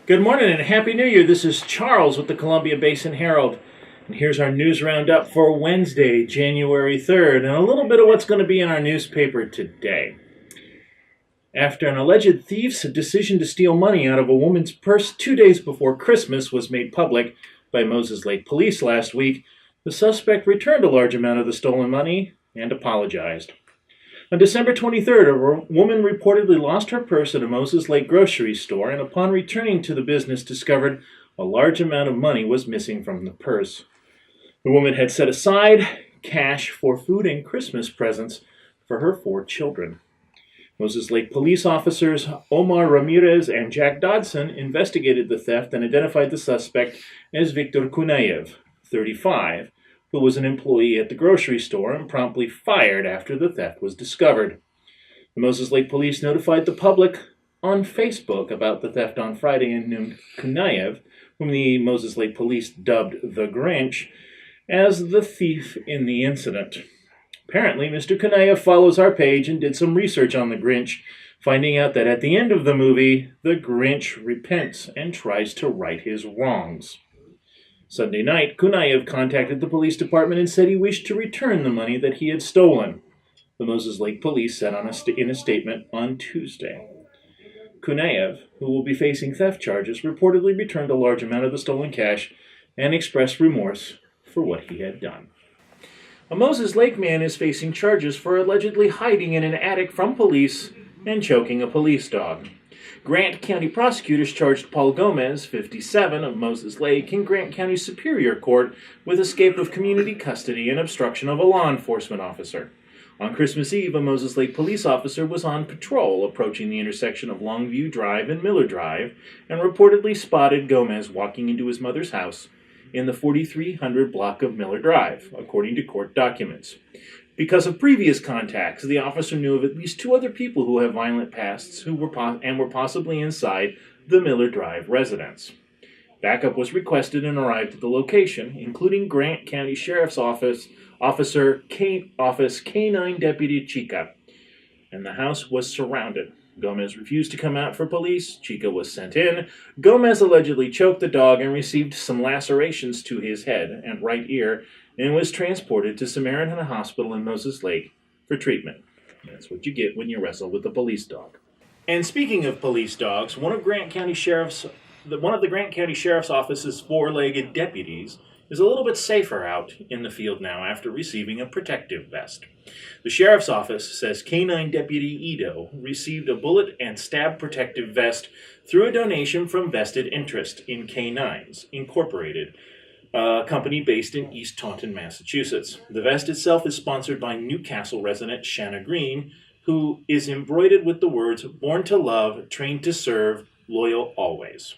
Good morning and Happy New Year. This is Charles with the Columbia Basin Herald. And here's our news roundup for Wednesday, January 3rd, and a little bit of what's going to be in our newspaper today. After an alleged thief's decision to steal money out of a woman's purse 2 days before Christmas was made public by Moses Lake Police last week, the suspect returned a large amount of the stolen money and apologized. On December 23rd, a woman reportedly lost her purse at a Moses Lake grocery store and upon returning to the business discovered a large amount of money was missing from the purse. The woman had set aside cash for food and Christmas presents for her 4 children. Moses Lake police officers Omar Ramirez and Jack Dodson investigated the theft and identified the suspect as Victor Kunayev, 35, who was an employee at the grocery store and promptly fired after the theft was discovered. The Moses Lake police notified the public on Facebook about the theft on Friday and named Kunayev, whom the Moses Lake police dubbed the Grinch, as the thief in the incident. Apparently, Mr. Kunayev follows our page and did some research on the Grinch, finding out that at the end of the movie, the Grinch repents and tries to right his wrongs. Sunday night, Kunayev contacted the police department and said he wished to return the money that he had stolen. The Moses Lake police said in a statement on Tuesday. Kunayev, who will be facing theft charges, reportedly returned a large amount of the stolen cash and expressed remorse for what he had done. A Moses Lake man is facing charges for allegedly hiding in an attic from police and choking a police dog. Grant County prosecutors charged Paul Gomez, 57, of Moses Lake, in Grant County Superior Court with escape of community custody and obstruction of a law enforcement officer. On Christmas Eve, a Moses Lake police officer was on patrol approaching the intersection of Longview Drive and Miller Drive and reportedly spotted Gomez walking into his mother's house in the 4300 block of Miller Drive, according to court documents. Because of previous contacts, the officer knew of at least 2 other people who have violent pasts who were possibly inside the Miller Drive residence. Backup was requested and arrived at the location, including Grant County Sheriff's Office K9 Deputy Chica, and the house was surrounded. Gomez refused to come out for police. Chica was sent in. Gomez allegedly choked the dog and received some lacerations to his head and right ear and was transported to Samaritan Hospital in Moses Lake for treatment. That's what you get when you wrestle with a police dog. And speaking of police dogs, one of the Grant County Sheriff's Office's 4-legged deputies is a little bit safer out in the field now after receiving a protective vest. The Sheriff's Office says K9 Deputy Edo received a bullet and stab protective vest through a donation from Vested Interest in K9s, Incorporated, a company based in East Taunton, Massachusetts. The vest itself is sponsored by Newcastle resident Shanna Green, who is embroidered with the words, "Born to love, trained to serve, loyal always."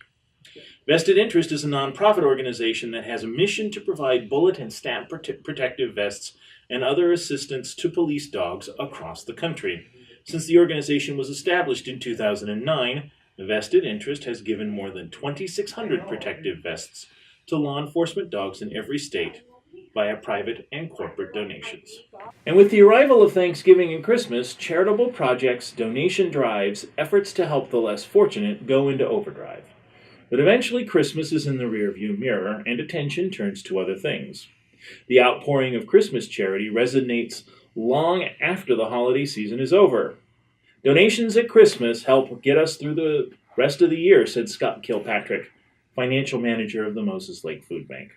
Vested Interest is a nonprofit organization that has a mission to provide bullet and stab protective vests and other assistance to police dogs across the country. Since the organization was established in 2009, Vested Interest has given more than 2,600 protective vests to law enforcement dogs in every state via private and corporate donations. And with the arrival of Thanksgiving and Christmas, charitable projects, donation drives, efforts to help the less fortunate go into overdrive. But eventually Christmas is in the rearview mirror and attention turns to other things. The outpouring of Christmas charity resonates long after the holiday season is over. Donations at Christmas help get us through the rest of the year, said Scott Kilpatrick, financial manager of the Moses Lake Food Bank.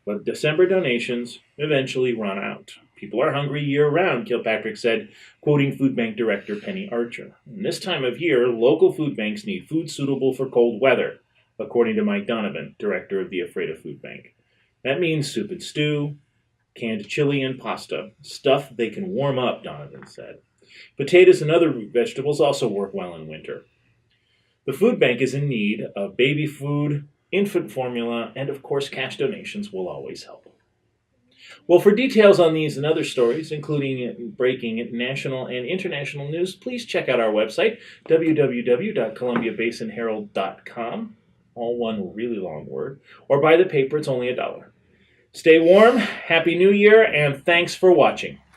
But December donations eventually run out. People are hungry year-round, Kilpatrick said, quoting Food Bank Director Penny Archer. In this time of year, local food banks need food suitable for cold weather, according to Mike Donovan, director of the Ephrata Food Bank. That means soup and stew, canned chili and pasta, stuff they can warm up, Donovan said. Potatoes and other root vegetables also work well in winter. The food bank is in need of baby food, infant formula, and of course cash donations will always help. Well, for details on these and other stories, including breaking national and international news, please check out our website, www.columbiabasinherald.com, all one really long word, or buy the paper, it's only $1. Stay warm, Happy New Year, and thanks for watching.